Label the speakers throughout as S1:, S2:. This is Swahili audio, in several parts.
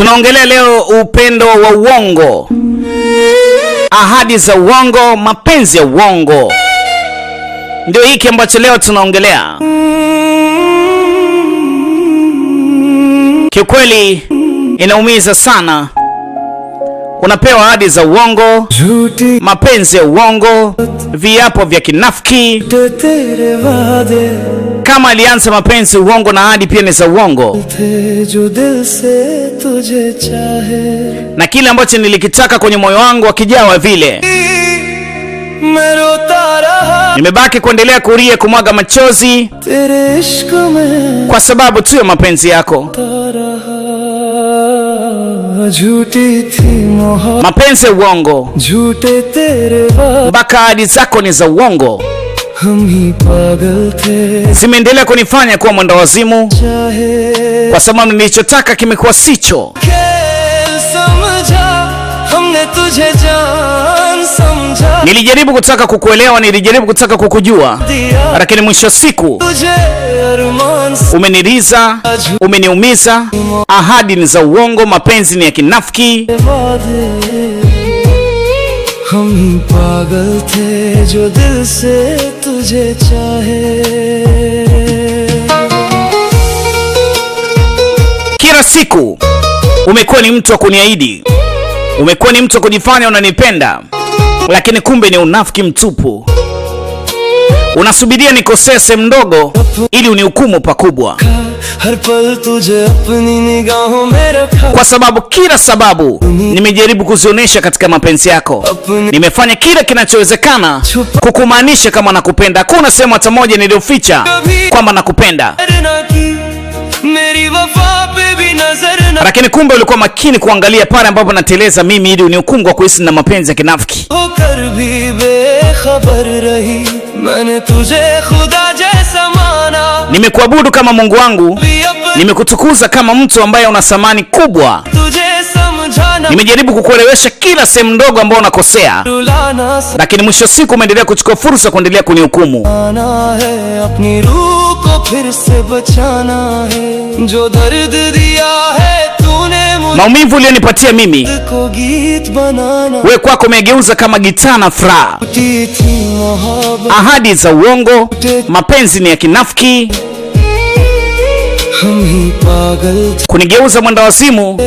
S1: Tunaongelea leo upendo wa uongo, ahadi za uongo, mapenzi ya uongo. Ndio hiki ambacho leo tunaongelea. Kiukweli inaumiza sana. Unapewa ahadi za uongo, mapenzi ya uongo, viapo vya kinafiki. Kama alianza mapenzi uongo na ahadi pia ni za uongo. Na kile ambacho nilikitaka kwenye moyo wangu akijawa vile, nimebaki kuendelea kulia, kumwaga machozi kwa sababu tu ya mapenzi yako. Mapenzi ya uongo, mpaka ahadi zako ni za uongo, zimeendelea kunifanya kuwa mwenda wazimu, kwa sababu nilichotaka kimekuwa sicho. Nilijaribu kutaka kukuelewa, nilijaribu kutaka kukujua, lakini mwisho wa siku umeniriza, umeniumiza. Ahadi ni za uongo, mapenzi ni ya kinafiki. Kila siku umekuwa ni mtu wa kuniahidi, umekuwa ni mtu wa kujifanya unanipenda, lakini kumbe ni unafiki mtupu. Unasubiria nikosee sehemu ndogo ili unihukumu pakubwa, kwa sababu kila sababu nimejaribu kuzionyesha katika mapenzi yako. Nimefanya kila kinachowezekana kukumaanisha kama nakupenda. Hakuna sehemu hata moja niliyoficha kwamba nakupenda, lakini kumbe ulikuwa makini kuangalia pale ambapo nateleza mimi ili unihukumu kwa kuhisi na mapenzi ya kinafiki. Nimekuabudu kama Mungu wangu, nimekutukuza kama mtu ambaye una thamani kubwa. Nimejaribu kukuelewesha kila sehemu ndogo ambayo unakosea, lakini mwisho siku umeendelea kuchukua fursa kuendelea kunihukumu. Maumivu uliyonipatia mimi, wewe kwako umegeuza kama gitaa na furaha. Ahadi za uongo, mapenzi ni ya kinafiki, kunigeuza mwenda wazimu.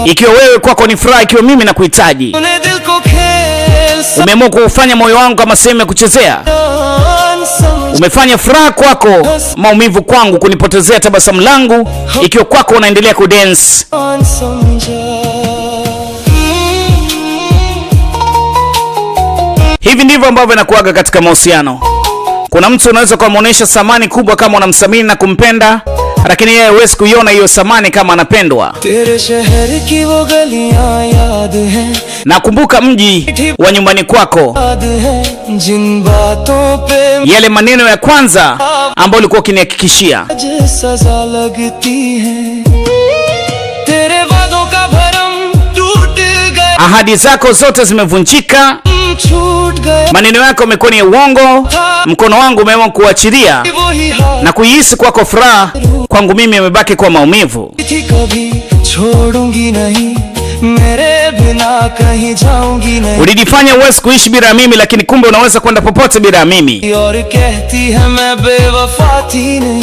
S1: Ikiwa wewe kwako ni furaha, ikiwa mimi nakuhitaji, umeamua kufanya moyo wangu kama sehemu ya kuchezea. Umefanya furaha kwako, maumivu kwangu, kunipotezea tabasamu langu. Ikiwa kwako unaendelea kudance. Hivi ndivyo ambavyo inakuaga katika mahusiano. Kuna mtu unaweza kumuonesha thamani kubwa kama unamsamini na kumpenda, lakini yeye huwezi kuiona hiyo thamani kama anapendwa. Nakumbuka mji wa nyumbani kwako, yale maneno ya kwanza ambayo ulikuwa ukinihakikishia. Ahadi zako zote zimevunjika, maneno yako yamekuwa ni uongo. Mkono wangu umeamua kuachilia na kuihisi kwako furaha, kwangu mimi imebaki kwa maumivu. Ulijifanya uwezi kuishi bila mimi, lakini kumbe unaweza kwenda popote bila mimi.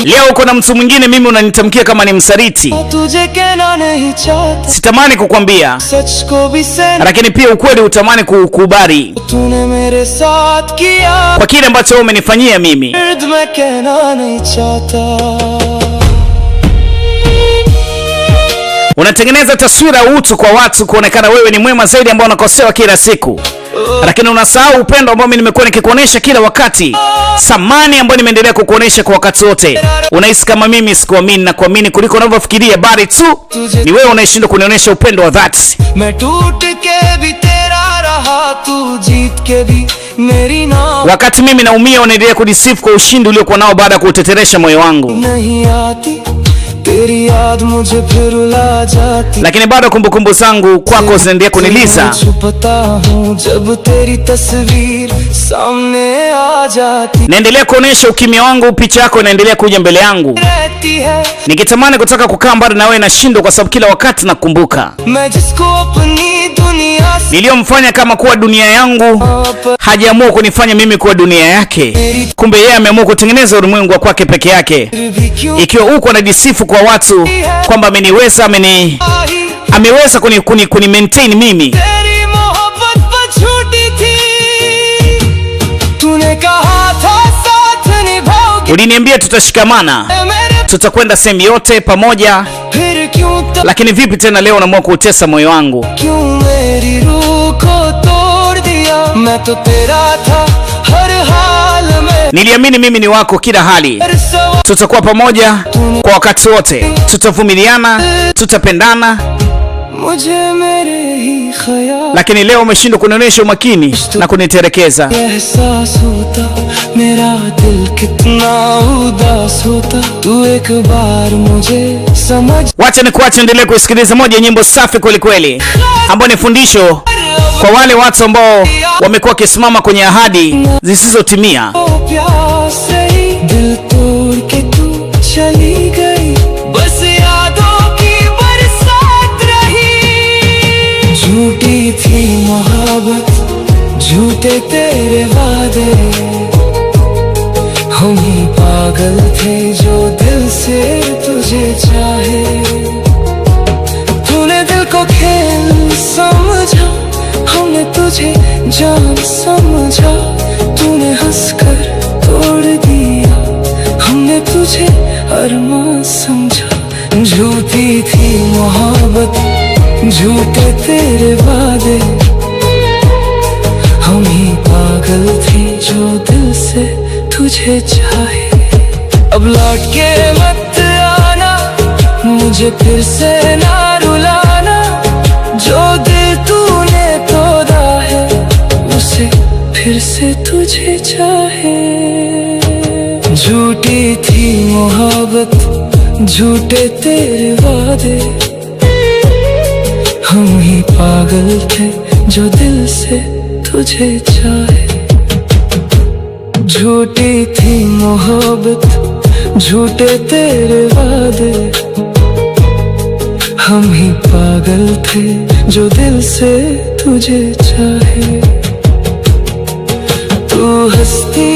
S1: Leo uko na mtu mwingine, mimi unanitamkia kama ni msaliti. Sitamani kukwambia, lakini pia ukweli utamani kukubali kwa kile ambacho wewe umenifanyia mimi. Unatengeneza taswira ya utu kwa watu, kuonekana wewe ni mwema zaidi ambao unakosewa kila siku, lakini unasahau upendo ambao mimi nimekuwa nikikuonesha kila wakati, thamani ambayo nimeendelea kukuonesha kwa wakati wote. Unahisi kama mimi sikuamini na kuamini kuliko unavyofikiria, bali tu ni wewe unayeshindwa kunionyesha upendo wa dhati. Wakati mimi naumia, unaendelea kudisifu kwa ushindi uliokuwa nao baada ya kuteteresha moyo wangu. lakini bado kumbukumbu zangu kwako zinaendelea kuniliza. Naendelea kuonesha ukimya wangu, picha yako inaendelea kuja mbele yangu, nikitamani kutaka kukaa mbali na wewe, nashindwa kwa sababu kila wakati nakumbuka niliyomfanya kama kuwa dunia yangu. Hajaamua kunifanya mimi kuwa dunia yake, kumbe yeye ameamua kutengeneza ulimwengu wa kwake peke yake. Ikiwa uko anajisifu kwa watu kwamba ameniweza, ameweza kuni maintain mimi, uliniambia tutashikamana, tutakwenda sehemu yote pamoja, lakini vipi tena leo unaamua kuutesa moyo wangu? Niliamini mimi ni wako kila hali, tutakuwa pamoja kwa wakati wote, tutavumiliana, tutapendana, lakini leo umeshindwa kunionyesha umakini na kuniterekeza. Wacha nikuache endelee kusikiliza moja ya nyimbo safi kweli kweli, ambayo ni fundisho kwa wale watu ambao wamekuwa wakisimama kwenye ahadi zisizotimia.
S2: झूठी थी मोहब्बत, झूठे तेरे वादे, हम ही पागल थे जो दिल से तुझे चाहे। तूने दिल को खेल समझा, हमने तुझे जान समझा। तूने हंसकर तोड़ दिया, हमने तुझे अरमान समझा। झूठी थी मोहब्बत, झूठे तेरे वादे, हम ही पागल थे जो दिल से तुझे चाहे। अब लौट के मत आना, मुझे फिर से ना रुलाना। जो दिल तूने तोड़ा है, उसे फिर से तुझे चाहे। झूठी थी मोहब्बत, झूठे तेरे वादे, हम ही पागल थे जो दिल से तुझे चाहे। झूठी थी मोहब्बत, झूठे तेरे वादे, हम ही पागल थे जो दिल से तुझे चाहे। तू हंसती